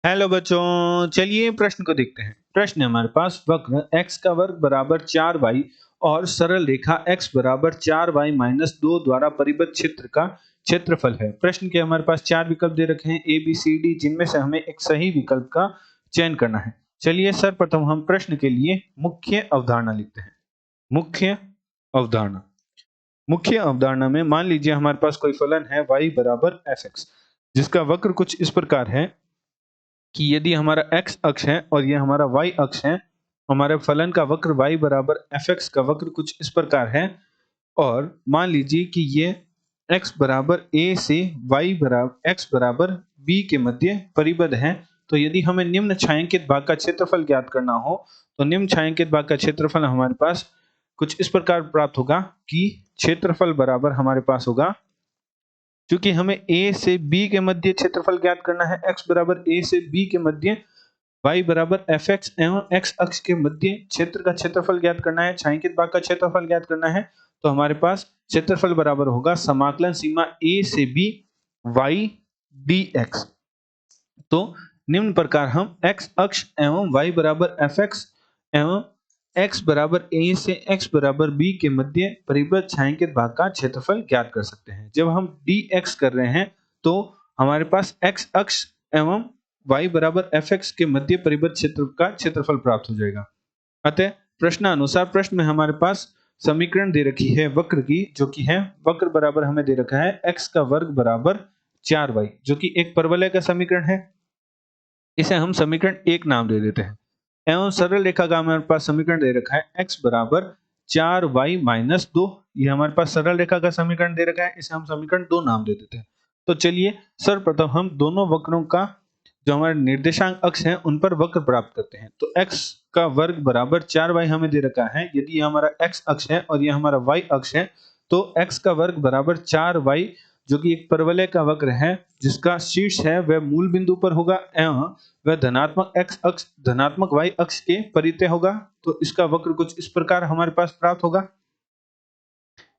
Hello बच्चों, चलिए प्रश्न को देखते हैं। प्रश्न है हमारे पास, वक्र x का वर्ग बराबर 4y और सरल रेखा x बराबर 4y माइनस 2 द्वारा परिबद्ध क्षेत्र का क्षेत्रफल है। प्रश्न के हमारे पास चार विकल्प दे रखे हैं ए बी सी डी, जिनमें से हमें एक सही विकल्प का चयन करना है। चलिए सर्वप्रथम हम प्रश्न के लिए मुख्य अवधारणा लिखते हैं। मुख्य अवधारणा मुख्य अवधारणा में मान लीजिए हमारे पास कोई फलन है y बराबर fx, जिसका वक्र कुछ इस प्रकार है कि यदि हमारा x अक्ष है और ये हमारा y अक्ष है, हमारे फलन का वक्र y बराबर fx का वक्र कुछ इस प्रकार है, और मान लीजिए कि ये x बराबर a से x बराबर b के मध्य परिबद्ध है। तो यदि हमें निम्न छायांकित भाग का क्षेत्रफल ज्ञात करना हो, तो निम्न छायांकित भाग का क्षेत्रफल हमारे पास कुछ इस प्रकार प्राप्त होगा कि क्षेत्रफल बराबर हमारे पास होगा, क्योंकि हमें a से b के मध्य क्षेत्रफल ज्ञात करना है, x बराबर a से b के मध्य, y बराबर fx एवं x अक्ष के मध्य क्षेत्र का क्षेत्रफल ज्ञात करना है, छायांकित भाग का क्षेत्रफल ज्ञात करना है। तो हमारे पास क्षेत्रफल बराबर होगा समाकलन सीमा a से b y dx। तो निम्न प्रकार हम x अक्ष एवं y बराबर fx एवं x बराबर a से x बराबर b के मध्य परिबद्ध छायांकित भाग का क्षेत्रफल ज्ञात कर सकते हैं। जब हम dx कर रहे हैं तो हमारे पास x अक्ष एवं y बराबर fx के मध्य परिबद्ध क्षेत्र का क्षेत्रफल प्राप्त हो जाएगा। अतः प्रश्नानुसार प्रश्न में हमारे पास समीकरण दे रखी है वक्र की, जो कि है वक्र बराबर हमें दे रखा है x का वर्ग बराबर 4y, जो कि एक परवलय का समीकरण है। इसे हम समीकरण 1 नाम दे देते हैं। एवं सरल रेखा का हमारे पास समीकरण दे रखा है x बराबर 4y माइनस 2। ये हमारे पास सरल रेखा का समीकरण दे रखा है, इसे हम समीकरण 2 नाम दे देते हैं। तो चलिए सर्वप्रथम हम दोनों वक्रों का जो हमारे निर्देशांक अक्ष हैं उन पर वक्र प्राप्त करते हैं। तो x का वर्ग बराबर 4y हमें दे रखा है। यदि ये हमारा x अक्ष है और ये हमारा y अक्ष है, तो x का वर्ग बराबर 4y, जो कि एक परवलय का वक्र है जिसका शीर्ष है वह मूल बिंदु पर होगा एवं वह धनात्मक x अक्ष धनात्मक y अक्ष के परितः होगा। तो इसका वक्र कुछ इस प्रकार हमारे पास प्राप्त होगा।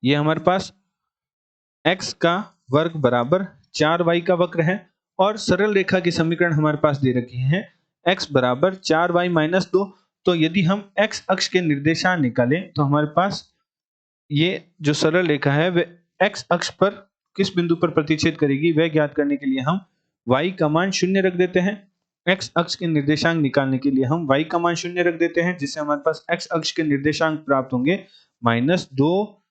ये हमारे पास x का वर्ग बराबर 4y का वक्र है, और सरल रेखा की समीकरण हमारे पास दे रखी है x बराबर 4y माइनस 2। तो यदि हम x अक्ष के निर्देशांक निकालें तो हमारे पास ये जो सरल रेखा है वह x अक्ष पर किस बिंदु पर प्रतिच्छेद करेगी, वह ज्ञात करने के लिए हम y का मान 0 रख देते हैं। x अक्ष के निर्देशांक निकालने के लिए हम y का मान 0 रख देते हैं, जिससे हमारे पास x अक्ष के निर्देशांक प्राप्त होंगे -2,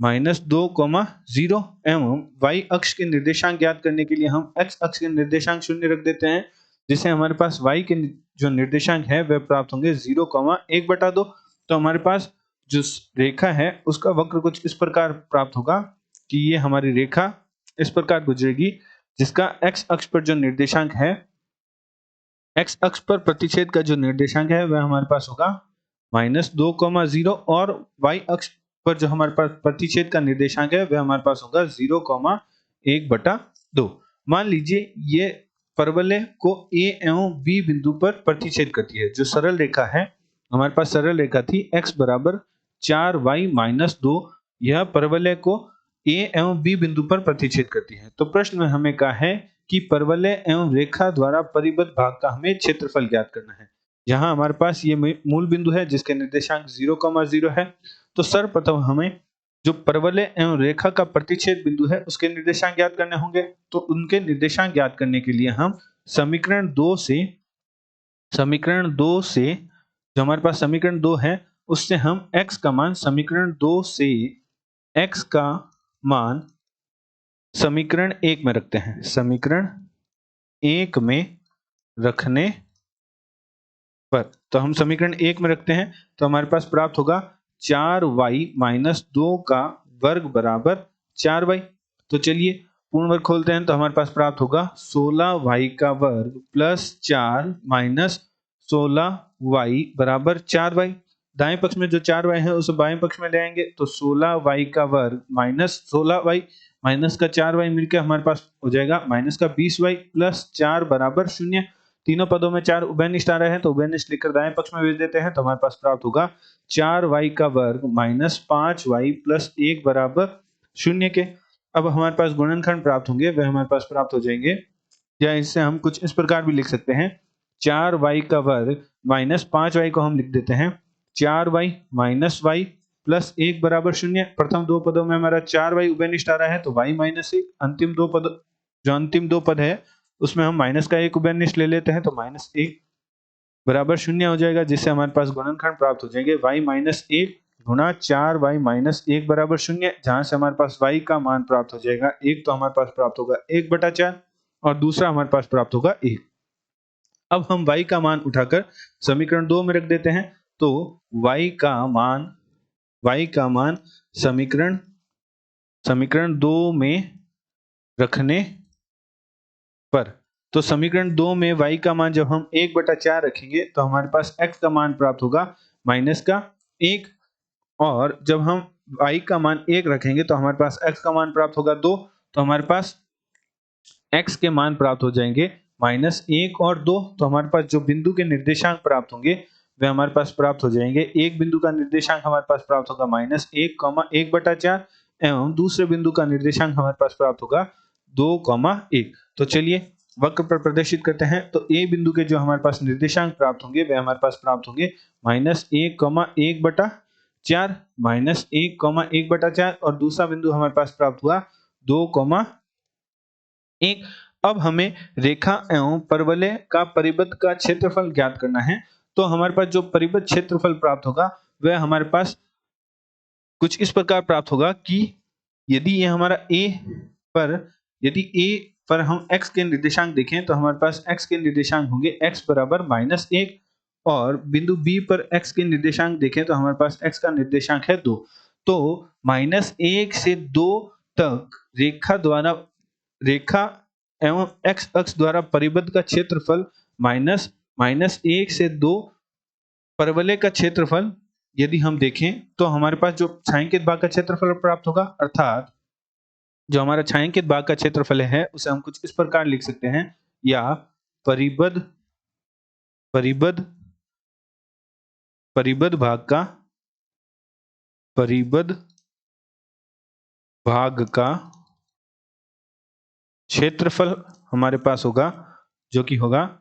-2, 0 एवं y अक्ष के निर्देशांक ज्ञात करने के लिए हम x अक्ष के निर्देशांक 0 रख देते हैं, जिससे हमारे पास y के जो निर्देशांक है वह प्राप्त होंगे 0,1/2। तो हमारे पास जो रेखा है उसका वक्र कुछ इस प्रकार प्राप्त होगा कि ये हमारी रेखा इस प्रकार गुजरेगी, जिसका x अक्ष पर जो निर्देशांक है, x अक्ष पर प्रतिच्छेद का जो निर्देशांक है वह हमारे पास होगा -2,0, और y अक्ष पर जो हमारे पास प्रतिच्छेद का निर्देशांक है वह हमारे पास होगा 0,1/2। मान लीजिए ये परवलय को a एवं b बिंदु पर प्रतिच्छेद करती है। जो सरल रेखा है, हमारे पास सरल रेखा थी x बराबर 4y माइनस 2, यह परवलय को a एवं b बिंदु पर प्रतिच्छेद करती है। तो प्रश्न में हमें कहा है कि परवलय एवं रेखा द्वारा परिबद्ध भाग का हमें क्षेत्रफल ज्ञात करना है। यहाँ हमारे पास ये मूल बिंदु है जिसके निर्देशांक 0,0 है। तो सर्वप्रथम हमें जो परवलय एवं रेखा का प्रतिच्छेद बिंदु है उसके निर्देशांक ज्ञात करने होंगे। तो उनके निर्देशांक ज्ञात करने के लिए हम समीकरण 2 से जो हमारे पास समीकरण 2 है उससे हम x का मान समीकरण 2 से x का मान समीकरण 1 में रखते हैं। समीकरण 1 में रखने पर, तो हम समीकरण 1 में रखते हैं तो हमारे पास प्राप्त होगा 4y माइनस 2 का वर्ग बराबर 4y। तो चलिए पूर्ण वर्ग खोलते हैं तो हमारे पास प्राप्त होगा 16y का वर्ग प्लस 4 माइनस 16y बराबर 4y। दाएं पक्ष में जो 4y है उसे बाएं पक्ष में ले आएंगे तो 16y का वर्ग माइनस 16y माइनस का 4y मिलकर हमारे पास हो जाएगा माइनस का 20y प्लस 4 बराबर 0। तीनों पदों में 4 उभयनिष्ठ आ रहे हैं तो उभयनिष्ठ लिखकर दाएं पक्ष में भेज देते हैं तो हमारे पास प्राप्त होगा 4y का वर्ग माइनस 5y प्लस 1 बराबर 0 के। अब हमारे पास गुणनखंड प्राप्त होंगे, वह हमारे पास प्राप्त हो जाएंगे, या इससे हम कुछ इस प्रकार भी लिख सकते हैं 4y का वर्ग माइनस 5y को हम लिख देते हैं 4y माइनस y प्लस 1 बराबर 0। प्रथम दो पदों में हमारा 4y उभयनिष्ठ आ रहा है तो y माइनस 1, अंतिम दो पद है उसमें हम माइनस का 1 उभयनिष्ठ ले लेते हैं तो माइनस 1 बराबर 0 हो जाएगा, जिससे हमारे पास गुणनखंड प्राप्त हो जाएंगे y माइनस 1 गुणा 4y माइनस 1 बराबर 0, जहां से हमारे पास y का मान प्राप्त हो जाएगा 1, तो हमारे पास प्राप्त होगा 1/4 और दूसरा हमारे पास प्राप्त होगा 1। अब हम y का मान उठाकर समीकरण 2 में रख देते हैं, तो y का मान समीकरण 2 में रखने पर, तो समीकरण 2 में y का मान जब हम 1/4 रखेंगे तो हमारे पास x का मान प्राप्त होगा माइनस का 1, और जब हम y का मान 1 रखेंगे तो हमारे पास x का मान प्राप्त होगा 2, तो हमारे पास x के मान प्राप्त हो जाएंगे माइनस 1 और 2। तो हमारे पास जो बिंदु के निर्देशांक प्राप्त होंगे वे हमारे पास प्राप्त हो जाएंगे। एक बिंदु का निर्देशांक हमारे पास प्राप्त होगा माइनस 1,1/4 एवं दूसरे बिंदु का निर्देशांक हमारे पास प्राप्त होगा 2,1। तो चलिए वक्र पर प्रदर्शित करते हैं। तो ए बिंदु के जो हमारे पास निर्देशांक प्राप्त होंगे वे हमारे पास प्राप्त होंगे माइनस 1,1/4 माइनस 1,1/4 और दूसरा बिंदु हमारे पास प्राप्त हुआ 2,1। अब हमें रेखा एवं परवलय का परिबद्ध का क्षेत्रफल ज्ञात करना है। तो हमारे पास जो परिबद्ध क्षेत्रफल प्राप्त होगा वह हमारे पास कुछ इस प्रकार प्राप्त होगा कि यदि ये हमारा यदि a पर हम x के निर्देशांक देखें तो हमारे पास x के निर्देशांक होंगे x बराबर माइनस 1, और बिंदु b पर x के निर्देशांक देखें तो हमारे पास x का निर्देशांक है 2। तो माइनस 1 से 2 तक रेखा एवं x अक्ष द्वारा परिबद्ध का क्षेत्रफल माइनस 1 से 2 परवलय का क्षेत्रफल यदि हम देखें तो हमारे पास जो छायांकित भाग का क्षेत्रफल प्राप्त होगा, अर्थात जो हमारा छायांकित भाग का क्षेत्रफल है उसे हम कुछ इस प्रकार लिख सकते हैं, या परिबद्ध भाग का क्षेत्रफल हमारे पास होगा जो कि होगा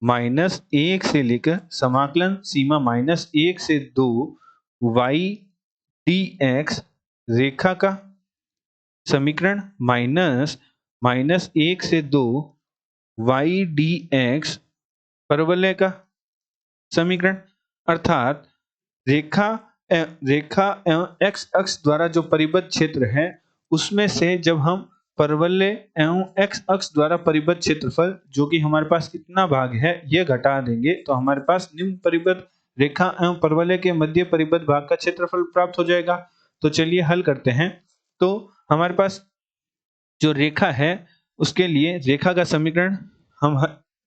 माइनस 1 से लेकर समाकलन सीमा माइनस 1 से 2 y dx रेखा का समीकरण माइनस 1 से 2 y dx परवलय का समीकरण, अर्थात रेखा एवं x अक्ष द्वारा जो परिबद्ध क्षेत्र है उसमें से जब हम परवलय एवं x अक्ष द्वारा परिबद्ध क्षेत्रफल जो कि हमारे पास कितना भाग है यह घटा देंगे तो हमारे पास निम्न परिबद्ध रेखा एवं परवलय के मध्य परिबद्ध भाग का क्षेत्रफल प्राप्त हो जाएगा। तो चलिए हल करते हैं। तो हमारे पास जो रेखा है उसके लिए रेखा का समीकरण हम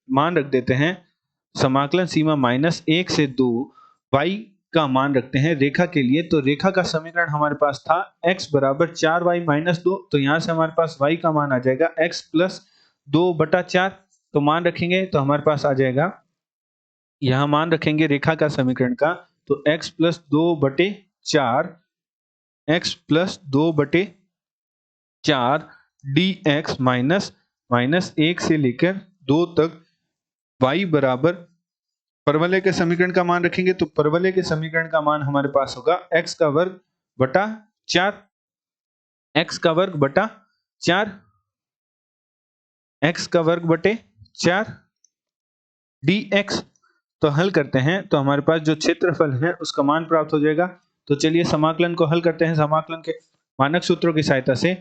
मान रख देते हैं समाकलन सीमा माइनस 1 से 2 y का मान रखते हैं रेखा के लिए। तो रेखा का समीकरण हमारे पास था x बराबर 4y माइनस 2, तो यहाँ से हमारे पास y का मान आ जाएगा x प्लस 2/4। तो मान रखेंगे तो हमारे पास आ जाएगा, यहाँ मान रखेंगे रेखा का समीकरण का, तो x प्लस 2/4 dx माइनस 1 से लेकर 2 तक y बराबर परवलय के समीकरण का मान रखेंगे। तो परवलय के समीकरण का मान हमारे पास होगा x का वर्ग बटा 4 x का वर्ग बटे 4 dx। तो हल करते हैं तो हमारे पास जो क्षेत्रफल है उसका मान प्राप्त हो जाएगा। तो चलिए समाकलन को हल करते हैं समाकलन के मानक सूत्रों की सहायता से।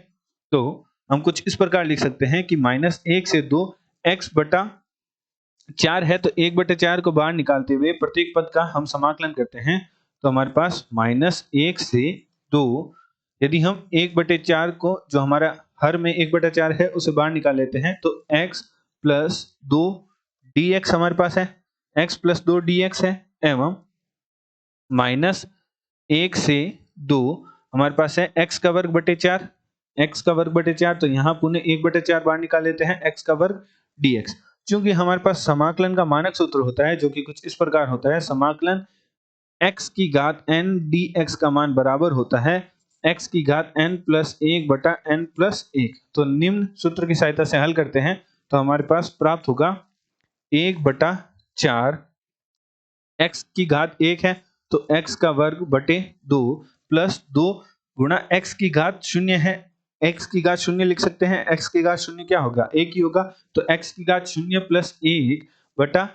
तो हम कुछ इस प्रकार लिख सकते हैं कि माइनस 1 से 2 x बटा 4 है, तो 1/4 को बाहर निकालते हुए प्रत्येक पद का हम समाकलन करते हैं। तो हमारे पास माइनस 1 से 2, यदि हम 1/4 को जो हमारा हर में 1/4 है उसे बाहर निकाल लेते हैं तो x प्लस 2 dx हमारे पास है, x प्लस 2 dx है, एवं माइनस 1 से 2 हमारे पास है x का वर्ग बटे 4, x का वर्ग बटे 4। तो यहाँ पुनः 1/4 बाहर निकाल लेते हैं, x का वर्ग dx। क्योंकि हमारे पास समाकलन का मानक सूत्र होता है जो कि कुछ इस प्रकार होता है, समाकलन x की घात n dx का मान बराबर होता है x की घात n प्लस 1 बटा n प्लस 1। तो निम्न सूत्र की सहायता से हल करते हैं तो हमारे पास प्राप्त होगा 1/4 x की घात 1 है तो x का वर्ग बटे 2 प्लस 2 गुणा x की घात 0 है। x की घात 0 लिख सकते हैं, x की घात 0 क्या होगा? 1 ही होगा, तो x की घात 0 प्लस 1 बटा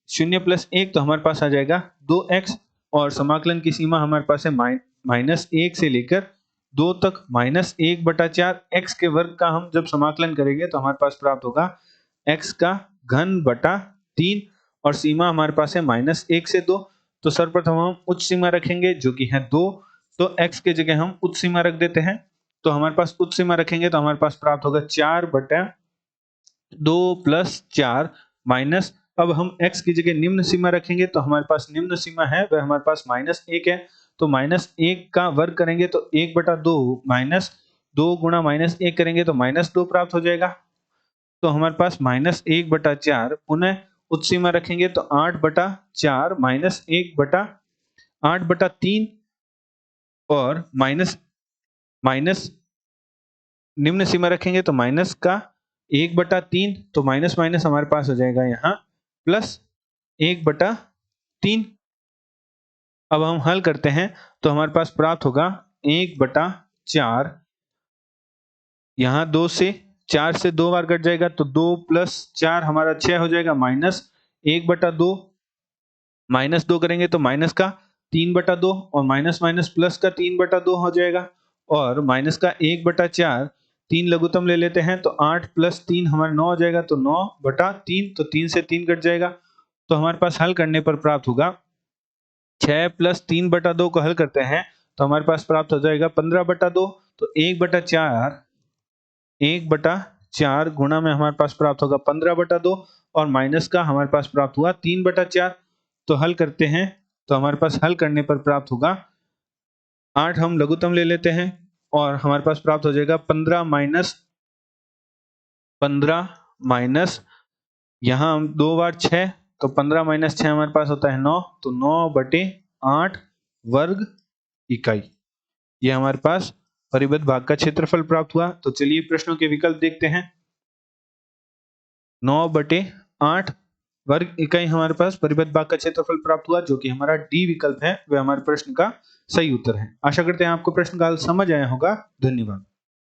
0 प्लस 1 तो हमारे पास आ जाएगा 2x और समाकलन की सीमा हमारे पास है -1 से लेकर 2 तक। -1/4 x के वर्ग का हम जब समाकलन करेंगे तो हमारे पास प्राप्त होगा x का घन बटा 3 और सीमा हमारे पास है -1 से 2। तो सर्वप्रथम हम उच्च सीमा रखेंगे जो कि है 2, तो x के जगह हम उच्च सीमा रख देते हैं। तो हमारे पास उच्च सीमा रखेंगे तो हमारे पास प्राप्त होगा 4/2 प्लस 4 माइनस, अब हम x की जगह निम्न सीमा रखेंगे तो हमारे पास निम्न सीमा है वह हमारे पास -1 है। तो -1 का वर्ग करेंगे तो 1/2 माइनस 2 गुणा -1 करेंगे तो -2 प्राप्त हो जाएगा। तो हमारे पास -1/4 पुनः उच्च सीमा रखेंगे तो 8/4 माइनस 1/8/3 और माइनस निम्न सीमा रखेंगे तो माइनस का 1/3 तो माइनस माइनस हमारे पास हो जाएगा यहाँ प्लस 1/3। अब हम हल करते हैं तो हमारे पास प्राप्त होगा 1/4, यहाँ 2 से 4 से 2 बार कट जाएगा तो 2 प्लस 4 हमारा 6 हो जाएगा, माइनस 1/2 माइनस 2 करेंगे तो माइनस का 3/2 और माइनस माइनस प्लस का 3/2 हो जाएगा और माइनस का 1/4 3 लघुत्तम ले लेते हैं तो 8 प्लस 3 हमारा 9 हो जाएगा, तो 9/3 तो 3 से 3 कट जाएगा। तो हमारे पास हल करने पर प्राप्त होगा 6 प्लस 3/2 को हल करते हैं तो हमारे पास प्राप्त हो जाएगा 15/2। तो 1/4 गुणा में हमारे पास प्राप्त होगा 15/2 और माइनस का हमारे पास प्राप्त हुआ 3/4। तो हल करते हैं तो हमारे पास हल करने पर प्राप्त होगा 8 हम लघुत्तम ले लेते हैं और हमारे पास प्राप्त हो जाएगा 15 माइनस यहाँ हम 2 बार 6 तो 15 माइनस 6 हमारे पास होता है 9, तो 9/8 वर्ग इकाई। यह हमारे पास परिबद्ध भाग का क्षेत्रफल प्राप्त हुआ। तो चलिए प्रश्नों के विकल्प देखते हैं। 9/8 वर्ग इकाई हमारे पास परिबद्ध भाग का क्षेत्रफल प्राप्त हुआ, जो कि हमारा डी विकल्प है वह हमारे प्रश्न का सही उत्तर है। आशा करते हैं आपको प्रश्न का हल समझ आया होगा। धन्यवाद।